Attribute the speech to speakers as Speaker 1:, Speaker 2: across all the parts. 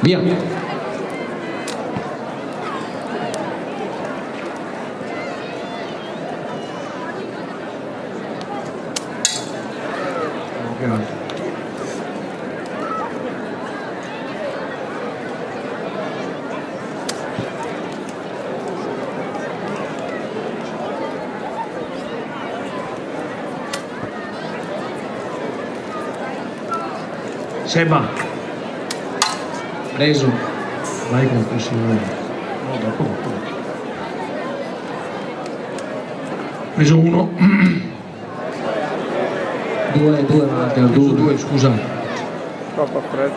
Speaker 1: Via. Seba. Preso. Vai con questo. No, dopo. Preso uno. Due, scusa.
Speaker 2: Troppa fretta.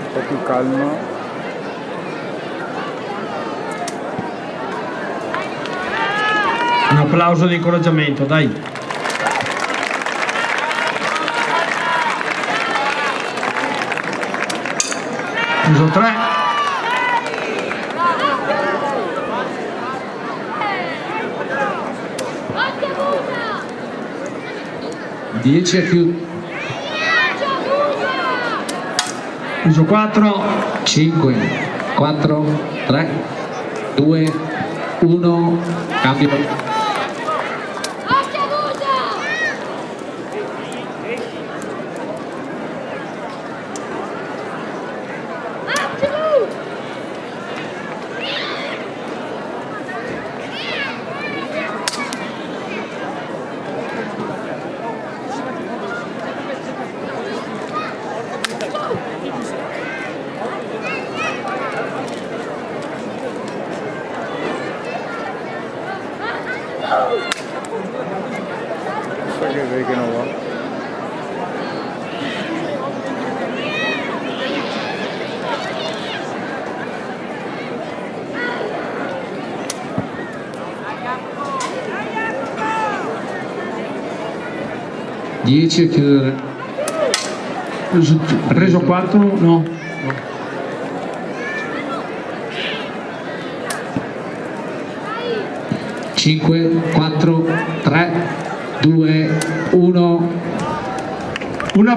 Speaker 2: Un po' più calmo.
Speaker 1: Un applauso di incoraggiamento, dai. Preso 3. Dieci a chiudere. Preso 4. 5, 4, 3, 2, 1, cambio.
Speaker 2: Sai che vedi che non va.
Speaker 1: Dieci a chiudere. Preso 4? No. 5, 4, 3, 2, 1. Una